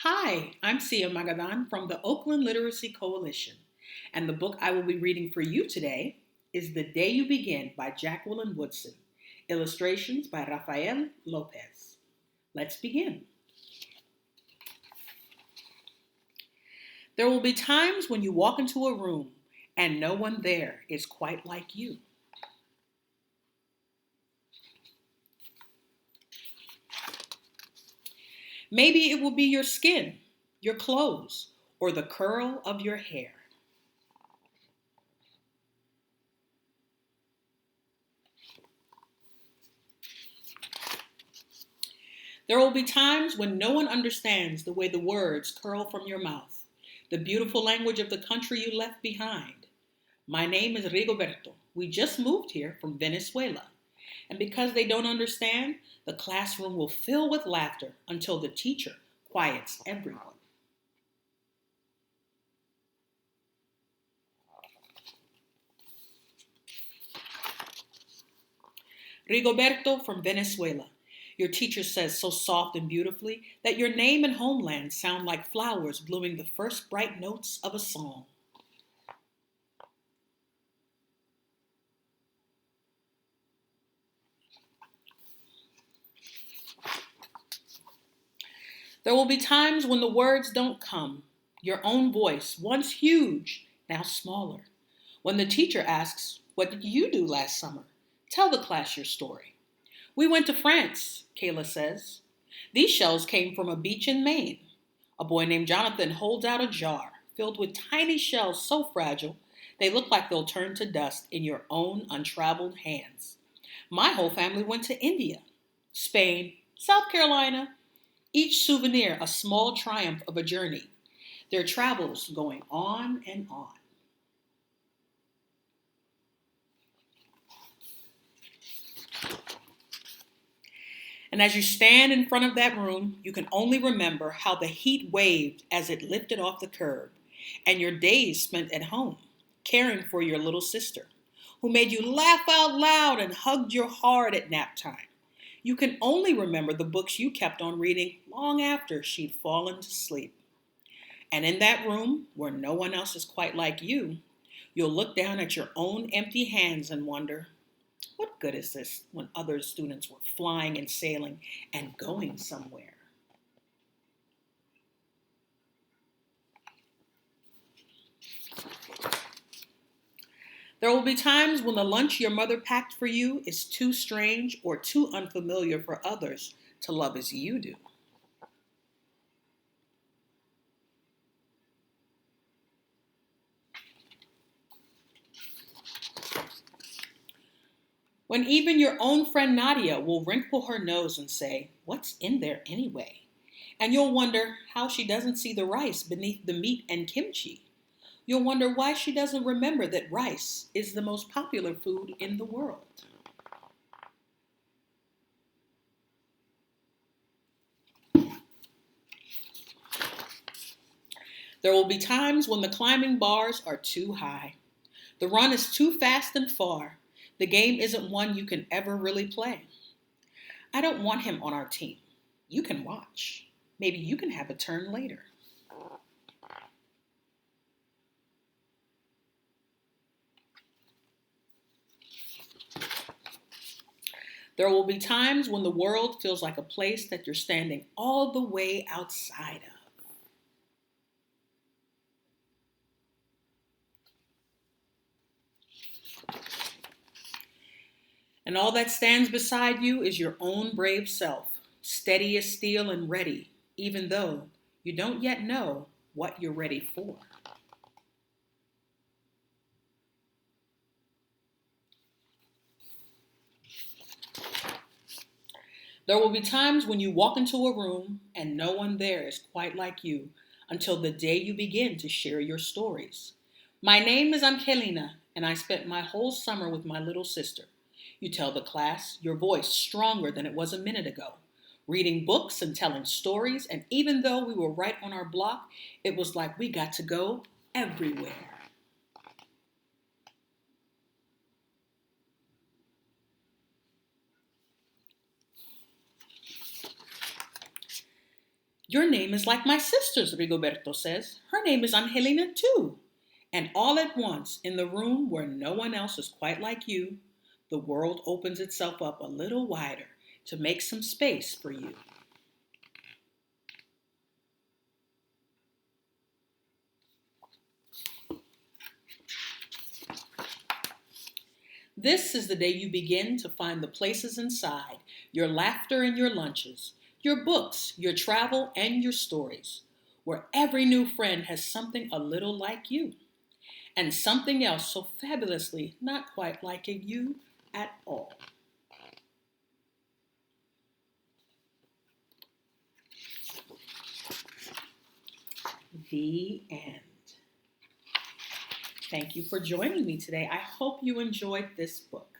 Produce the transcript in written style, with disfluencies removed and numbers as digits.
Hi, I'm Sia Magadan from the Oakland Literacy Coalition, and the book I will be reading for you today is The Day You Begin by Jaqueline Woodson, illustrations by Rafael Lopez. Let's begin. There will be times when you walk into a room and no one there is quite like you. Maybe it will be your skin, your clothes, or the curl of your hair. There will be times when no one understands the way the words curl from your mouth, the beautiful language of the country you left behind. My name is Rigoberto. We just moved here from Venezuela. And because they don't understand, the classroom will fill with laughter until the teacher quiets everyone. Rigoberto from Venezuela. Your teacher says so soft and beautifully that your name and homeland sound like flowers blooming the first bright notes of a song. There will be times when the words don't come. Your own voice, once huge, now smaller. When the teacher asks, "What did you do last summer?" Tell the class your story. "We went to France," Kayla says. "These shells came from a beach in Maine." A boy named Jonathan holds out a jar filled with tiny shells so fragile they look like they'll turn to dust in your own untraveled hands. My whole family went to India, Spain, South Carolina, each souvenir a small triumph of a journey, their travels going on and on. And as you stand in front of that room, you can only remember how the heat waved as it lifted off the curb, and your days spent at home, caring for your little sister, who made you laugh out loud and hugged you hard at nap time. You can only remember the books you kept on reading long after she'd fallen to sleep. And in that room, where no one else is quite like you, you'll look down at your own empty hands and wonder, what good is this when other students were flying and sailing and going somewhere? There will be times when the lunch your mother packed for you is too strange or too unfamiliar for others to love as you do. When even your own friend Nadia will wrinkle her nose and say, "What's in there anyway?" And you'll wonder how she doesn't see the rice beneath the meat and kimchi. You'll wonder why she doesn't remember that rice is the most popular food in the world. There will be times when the climbing bars are too high. The run is too fast and far. The game isn't one you can ever really play. I don't want him on our team. You can watch. Maybe you can have a turn later. There will be times when the world feels like a place that you're standing all the way outside of. And all that stands beside you is your own brave self, steady as steel and ready, even though you don't yet know what you're ready for. There will be times when you walk into a room and no one there is quite like you until the day you begin to share your stories. My name is Angelina, and I spent my whole summer with my little sister. You tell the class, your voice stronger than it was a minute ago, reading books and telling stories, and even though we were right on our block, it was like we got to go everywhere. Your name is like my sister's, Rigoberto says. Her name is Angelina too. And all at once, in the room where no one else is quite like you, the world opens itself up a little wider to make some space for you. This is the day you begin to find the places inside, your laughter and your lunches, your books, your travel, and your stories, where every new friend has something a little like you, and something else so fabulously not quite like you at all. The end. Thank you for joining me today. I hope you enjoyed this book.